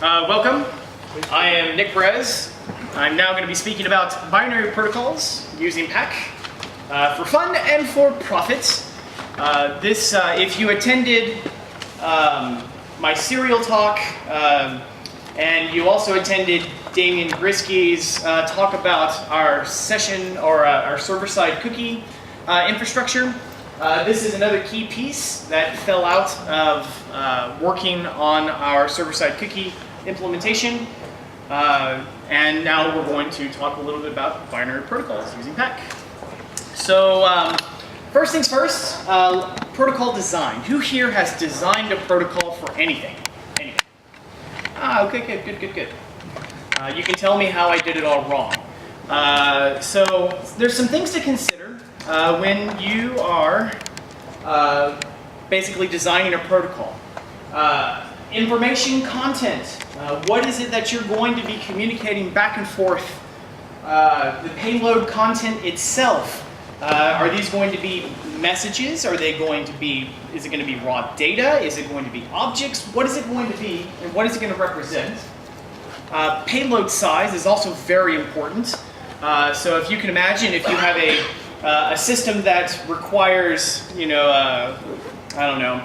Welcome. I am Nick Perez. I'm now going to be speaking about binary protocols using PAC for fun and for profit. If you attended my serial talk and you also attended Damien Brisky's talk about our session or our server-side cookie infrastructure, this is another key piece that fell out of working on our server-side cookie implementation. And now we're going to talk a little bit about binary protocols using PAC. So first things first, protocol design. Who here has designed a protocol for anything? Anything? Okay, good. You can tell me how I did it all wrong. So there's some things to consider when you are basically designing a protocol. Information content. What is it that you're going to be communicating back and forth? The payload content itself. Are these going to be messages? Are they going to be, is it going to be raw data? Is it going to be objects? What is it going to be and what is it going to represent? Payload size is also very important. So if you can imagine, if you have a system that requires, I don't know,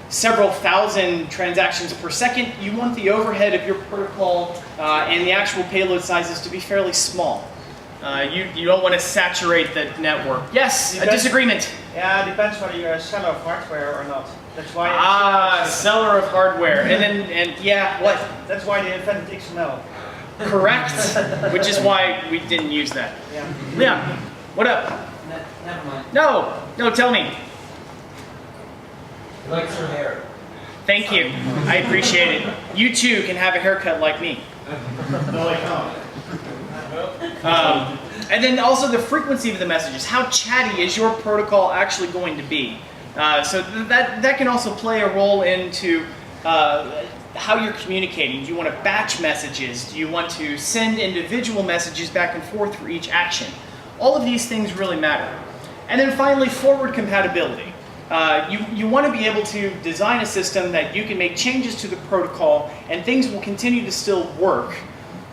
several thousand transactions per second, you want the overhead of your protocol and the actual payload sizes to be fairly small. You don't want to saturate the network. Yes, a disagreement. Yeah, it depends whether you're a seller of hardware or not. That's why. Seller of hardware, yeah, what? That's why they invented XML. Correct. Which is why we didn't use that. Yeah. What up? Never mind. No, tell me. He likes her hair. Thank you. I appreciate it. You too can have a haircut like me. No, I can't. And then also the frequency of the messages. How chatty is your protocol actually going to be? So that can also play a role into how you're communicating. Do you want to batch messages? Do you want to send individual messages back and forth for each action? All of these things really matter. And then finally, forward compatibility. You want to be able to design a system that you can make changes to the protocol and things will continue to still work.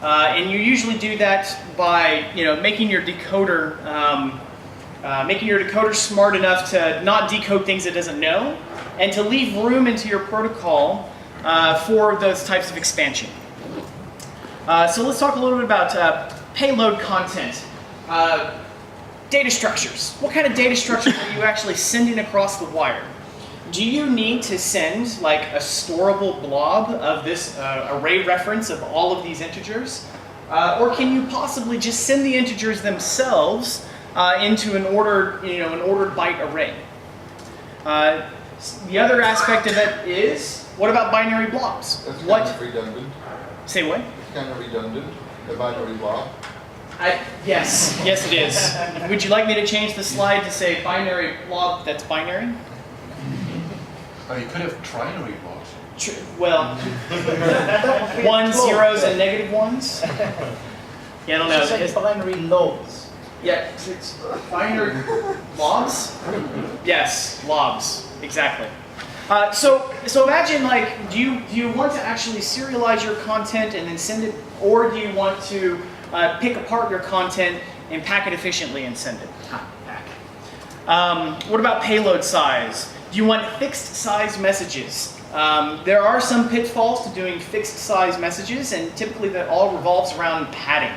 And you usually do that by making your decoder smart enough to not decode things it doesn't know and to leave room into your protocol for those types of expansion. So let's talk a little bit about payload content. Data structures. What kind of data structures are you actually sending across the wire? Do you need to send like a storable blob of this array reference of all of these integers? Or can you possibly just send the integers themselves into an ordered byte array? The other aspect of it is, what about binary blobs? That's kind of redundant. Say what? It's kind of redundant, the binary blob. Yes it is. Would you like me to change the slide to say binary blob that's binary? Oh, you could have trinary blobs. Well, ones, zeros, and negative ones. Yeah, I don't know. It's binary lobes. Yeah, it's binary blobs? Yes, blobs, exactly. So imagine, like, do you want to actually serialize your content and then send it, or do you want to pick apart your content and pack it efficiently and send it? What about payload size? Do you want fixed size messages? There are some pitfalls to doing fixed size messages, and typically that all revolves around padding.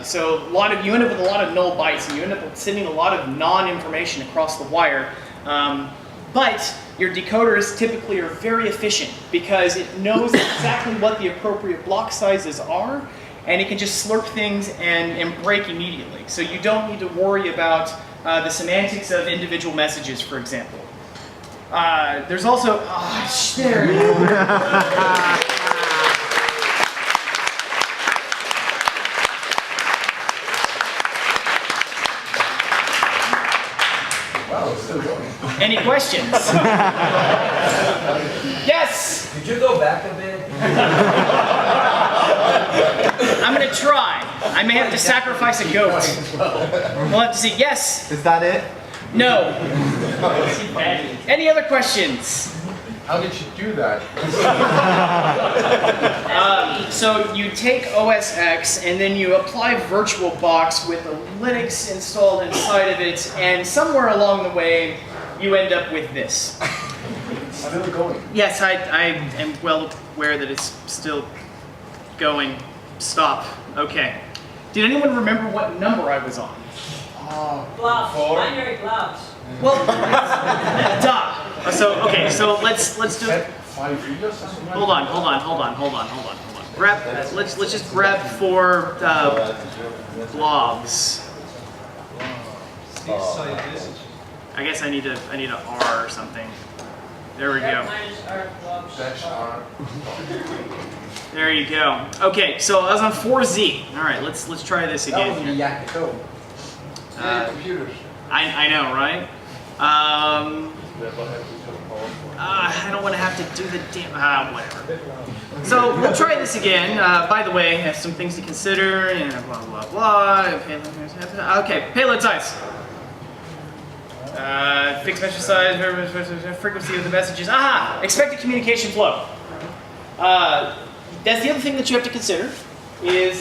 So you end up with a lot of null bytes, and you end up sending a lot of non-information across the wire. But your decoders typically are very efficient because it knows exactly what the appropriate block sizes are, and it can just slurp things and break immediately. So you don't need to worry about the semantics of individual messages, for example. There's also, there you go. Any questions? Yes? Could you go back a bit? I'm going to try. I may have to sacrifice a goat. We'll have to see. Yes? Is that it? No. Any other questions? How did you do that? So you take OS X and then you apply VirtualBox with a Linux installed inside of it, and somewhere along the way you end up with this. Still going. Yes, I am well aware that it's still going. Stop. Okay. Did anyone remember what number I was on? Gloves. Four. Binary gloves. Well, duh. So okay, so let's do it. 5 readers or something? Hold on. Grab. Let's just grab 4 blobs. I guess I need a R or something. There we go. Dash R. There you go. Okay, so I was on 4Z. All right, let's try this That again. would be Yakuto. Computers. I know, right? I don't want to have to do the damn. Whatever. So we'll try this again. By the way, I have some things to consider. And blah blah blah. Okay, payload size. Fixed message size, frequency of the messages. Aha! Expected communication flow. That's the other thing that you have to consider is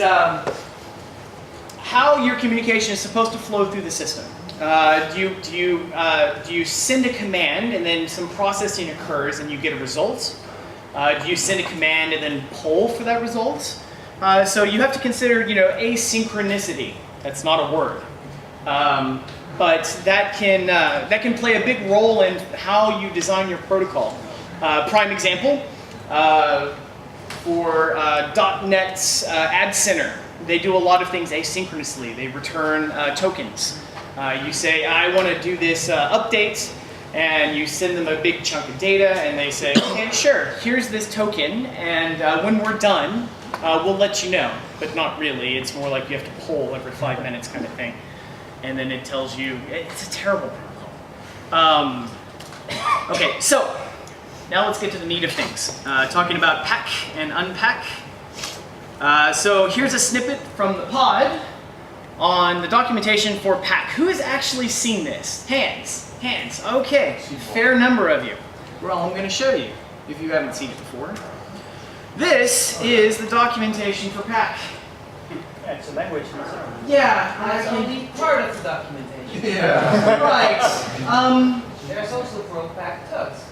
how your communication is supposed to flow through the system. Do you send a command and then some processing occurs and you get a result? Do you send a command and then poll for that result? So you have to consider, asynchronicity. That's not a word. But that can play a big role in how you design your protocol. Prime example, for .NET's Ad Center, they do a lot of things asynchronously. They return tokens. You say, I want to do this update, and you send them a big chunk of data, and they say, okay, sure, here's this token, and when we're done, we'll let you know. But not really. It's more like you have to poll every 5 minutes kind of thing. And then it tells you, it's a terrible protocol. Okay, so now let's get to the meat of things. Talking about pack and unpack. So here's a snippet from the pod on the documentation for pack. Who has actually seen this? Hands. Okay, fair number of you. Well, I'm going to show you if you haven't seen it before. This is the documentation for pack. Yeah, it's a language in its own. Yeah, That's only part of the documentation. Yeah. right. There's also broke-back tugs.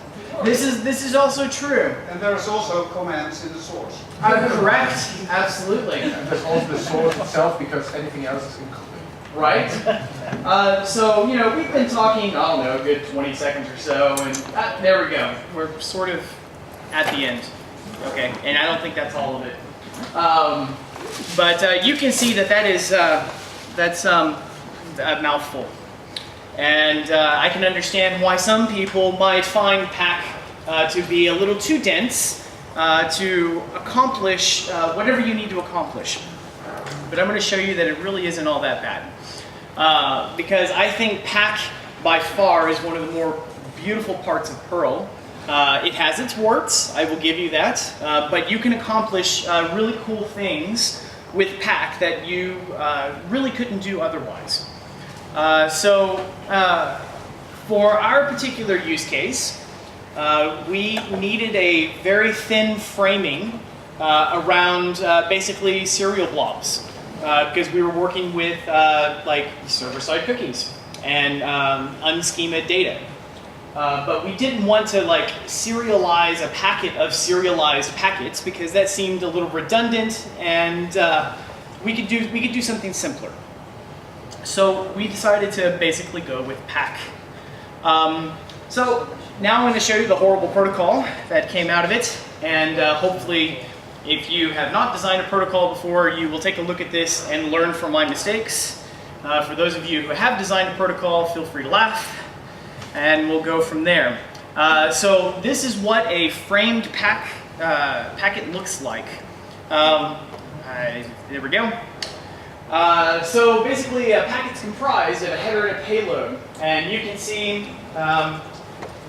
This is also true. And there's also commands in the source. Correct. Absolutely. And there's also the source itself because anything else is incomplete. Right. So we've been talking. I don't know, a good 20 seconds or so, and there we go. We're sort of at the end. Okay, and I don't think that's all of it. But you can see that's a mouthful. And I can understand why some people might find pack to be a little too dense to accomplish whatever you need to accomplish. But I'm going to show you that it really isn't all that bad. Because I think pack by far is one of the more beautiful parts of Perl. It has its warts, I will give you that, but you can accomplish really cool things with pack that you really couldn't do otherwise. For our particular use case, we needed a very thin framing around basically serial blobs because we were working with like server-side cookies and unschemaed data. But we didn't want to like serialize a packet of serialized packets because that seemed a little redundant, and we could do something simpler. So we decided to basically go with pack. So now I'm going to show you the horrible protocol that came out of it, and hopefully, if you have not designed a protocol before, you will take a look at this and learn from my mistakes. For those of you who have designed a protocol, feel free to laugh. And we'll go from there. So this is what a framed packet looks like. There we go. So basically a packet's comprised of a header and a payload. And you can see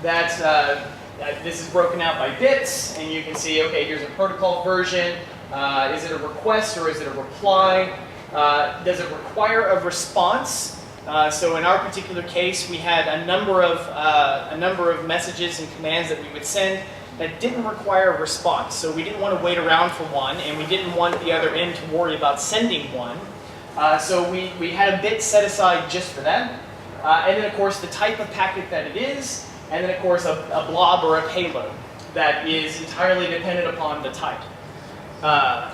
that this is broken out by bits. And you can see, okay, here's a protocol version. Is it a request or is it a reply? Does it require a response? So in our particular case, we had a number of messages and commands that we would send, that didn't require a response. So we didn't want to wait around for one, and we didn't want the other end to worry about sending one. So we had a bit set aside just for that. And then, of course, the type of packet that it is, and then, of course, a blob or a payload that is entirely dependent upon the type.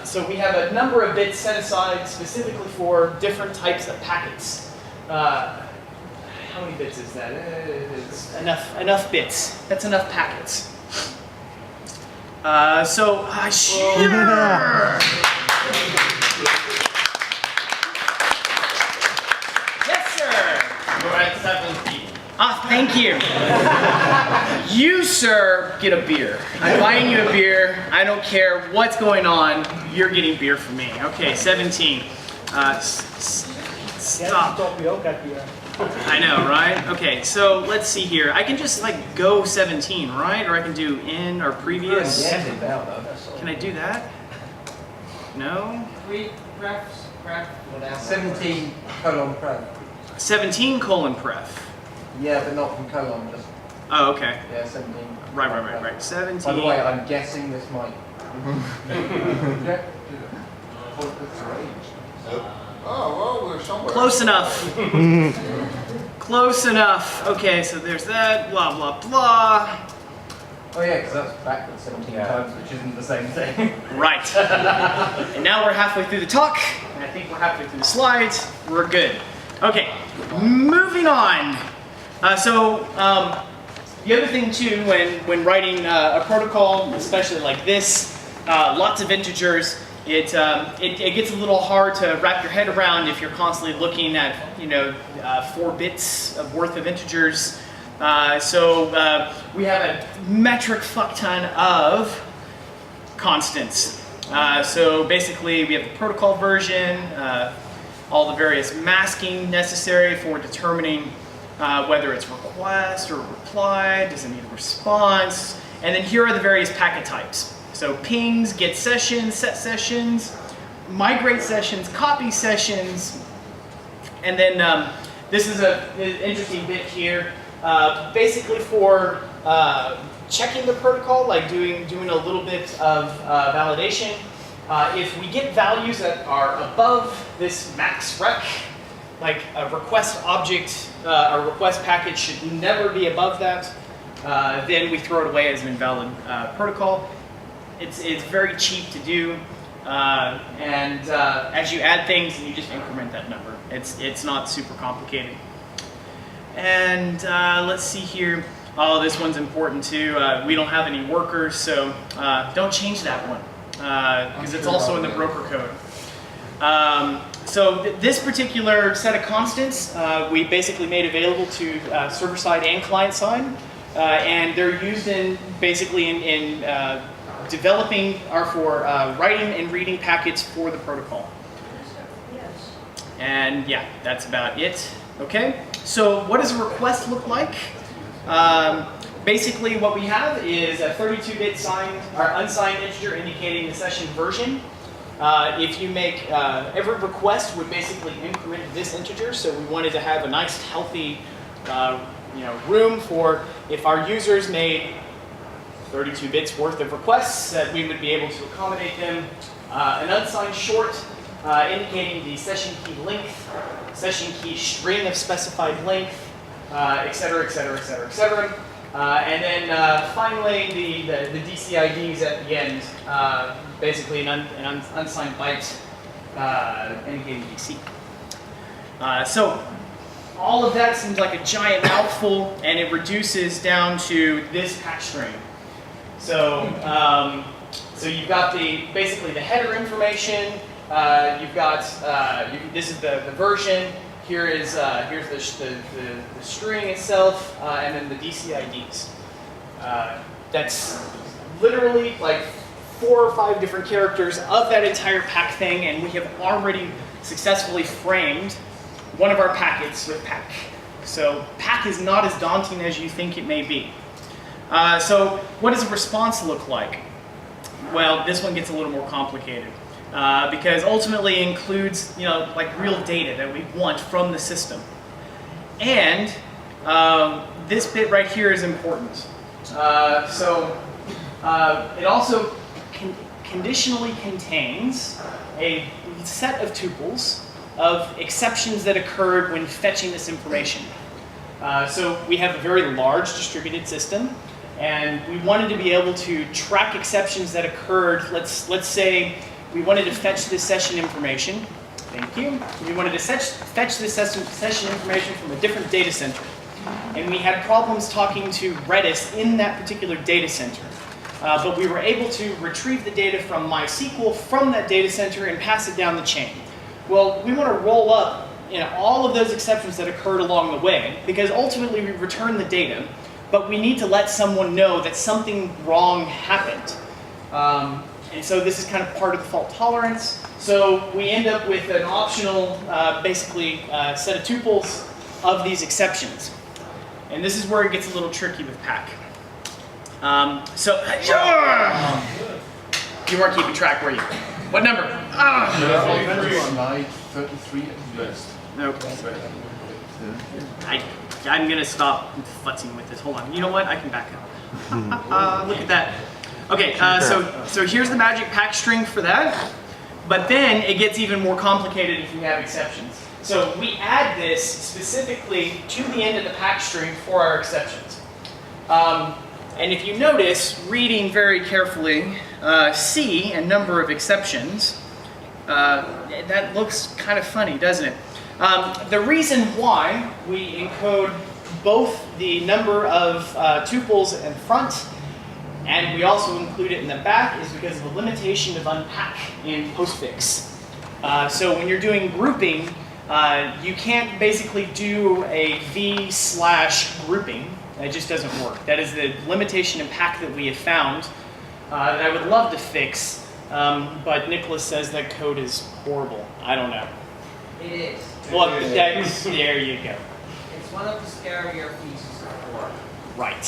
So we have a number of bits set aside specifically for different types of packets. How many bits is that? It's enough bits. That's enough packets. Sure. Yes, sir. We're at 17. Ah, thank you. You, sir, get a beer. I'm buying you a beer. I don't care what's going on. You're getting beer from me. Okay, 17. Stop. I know, right? Okay, so let's see here. I can just like go 17, right? Or I can do in or previous. Can I do that? No? 17 colon pref. 17 colon pref. Yeah, but not from colon, just, Oh, okay. yeah, 17. Right. 17. By the way, I'm guessing this might. Oh, well, we're somewhere. Close enough. Close enough. Okay, so there's that. Blah, blah, blah. Oh yeah, because that's backwards 17 times, which isn't the same thing. Right. And now we're halfway through the talk, and I think we're halfway through the slides. We're good. Okay, moving on. The other thing too, when writing a protocol, especially like this, lots of integers, it gets a little hard to wrap your head around if you're constantly looking at 4 bits of worth of integers. We have a metric fuck ton of constants. So basically we have the protocol version, all the various masking necessary for determining whether it's request or reply, does it need a response, and then here are the various packet types. So pings, get sessions, set sessions, migrate sessions, copy sessions, and then this is an interesting bit here. Basically for checking the protocol, like doing a little bit of validation. If we get values that are above this max rec, like a request object, a request packet should never be above that, then we throw it away as an invalid protocol. It's very cheap to do, and as you add things, you just increment that number. It's not super complicated. And let's see here. Oh, this one's important too. We don't have any workers, so don't change that one because it's also in the broker code. This particular set of constants we basically made available to server side and client side, and they're used in developing or for writing and reading packets for the protocol. And yeah, that's about it. Okay, so what does a request look like? Basically what we have is a 32-bit signed or unsigned integer indicating the session version. If you make, every request would basically increment this integer, so we wanted to have a nice healthy room for if our users made 32 bits worth of requests that we would be able to accommodate them. An unsigned short indicating the session key length, session key string of specified length, etc., etc., etc., etc. And then finally the DCIDs at the end, basically an unsigned byte indicating DC. So all of that seems like a giant mouthful, and it reduces down to this patch string. So so you've got basically the header information. You've got this is the version. Here's the string itself, and then the DCIDs. That's literally like 4 or 5 different characters of that entire pack thing, and we have already successfully framed one of our packets with pack. So pack is not as daunting as you think it may be. So what does a response look like? Well, this one gets a little more complicated. Because ultimately it includes, like real data that we want from the system. And this bit right here is important. It also conditionally contains a set of tuples of exceptions that occurred when fetching this information. So we have a very large distributed system, and we wanted to be able to track exceptions that occurred. Let's say we wanted to fetch this session information. Thank you. We wanted to fetch this session information from a different data center. And we had problems talking to Redis in that particular data center. But we were able to retrieve the data from MySQL from that data center and pass it down the chain. Well, we want to roll up all of those exceptions that occurred along the way, because ultimately we return the data, but we need to let someone know that something wrong happened. And so this is kind of part of the fault tolerance. So we end up with an optional, basically, set of tuples of these exceptions. And this is where it gets a little tricky with Pack. You weren't keeping track, were you? What number? 33 at least. Nope. I'm going to stop futzing with this. Hold on. You know what? I can back up. Look at that. Okay, so here's the magic pack string for that. But then it gets even more complicated if you have exceptions. So we add this specifically to the end of the pack string for our exceptions. And if you notice, reading very carefully, C and number of exceptions, that looks kind of funny, doesn't it? The reason why we encode both the number of tuples in front and we also include it in the back is because of the limitation of unpack in postfix. So when you're doing grouping, you can't basically do a v/grouping. It just doesn't work. That is the limitation in pack that we have found that I would love to fix, but Nicholas says that code is horrible. I don't know. It is. Well, there you go. It's one of the scarier pieces of work. Right.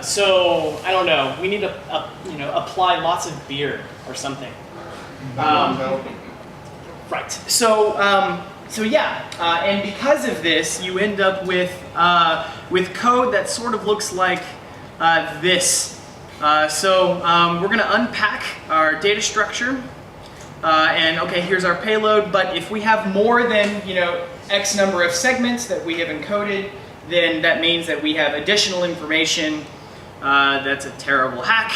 So I don't know. We need to apply lots of beer or something. Right. So yeah, and because of this, you end up with code that sort of looks like this. So we're going to unpack our data structure, and okay, here's our payload. But if we have more than X number of segments that we have encoded, then that means that we have additional information. That's a terrible hack.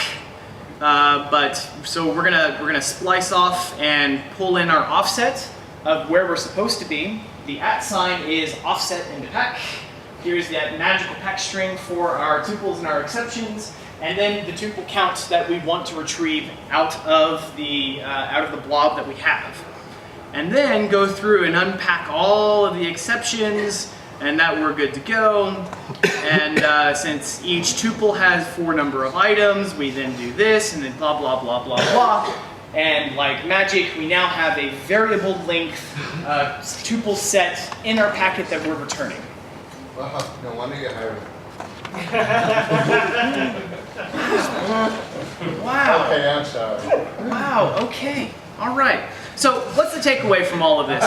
But so we're gonna splice off and pull in our offset of where we're supposed to be. The @ is offset into pack. Here's that magical pack string for our tuples and our exceptions, and then the tuple count that we want to retrieve out of the blob that we have. And then go through and unpack all of the exceptions, and that we're good to go. And since each tuple has 4 number of items, we then do this, and then blah, blah, blah, blah, blah. And like magic, we now have a variable length tuple set in our packet that we're returning. Wow, no wonder you hired him. Wow. Okay, I'm sorry. Wow, okay. All right. So what's the takeaway from all of this?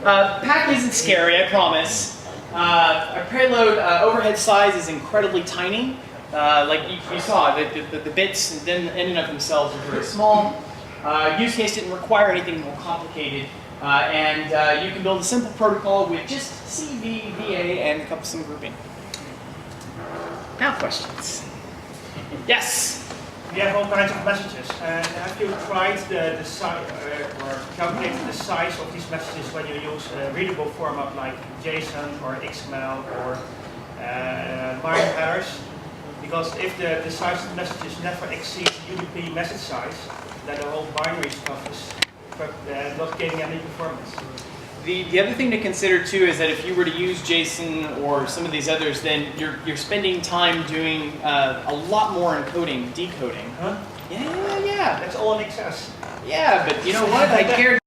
Pack isn't scary, I promise. Our payload overhead size is incredibly tiny. Like you saw, the bits in and of themselves are very small. Use case didn't require anything more complicated. And you can build a simple protocol with just CV, VA, and some grouping. Now questions. Yes? We have all kinds of messages. Have you tried the size or calculated the size of these messages when you use a readable format like JSON or XML or nperez? Because if the size of the messages never exceeds UDP message size, then the whole binary stuff is not gaining any performance. The other thing to consider too is that if you were to use JSON or some of these others, then you're spending time doing a lot more encoding, decoding. Huh? Yeah. That's all in excess. Yeah, but you know what? I care.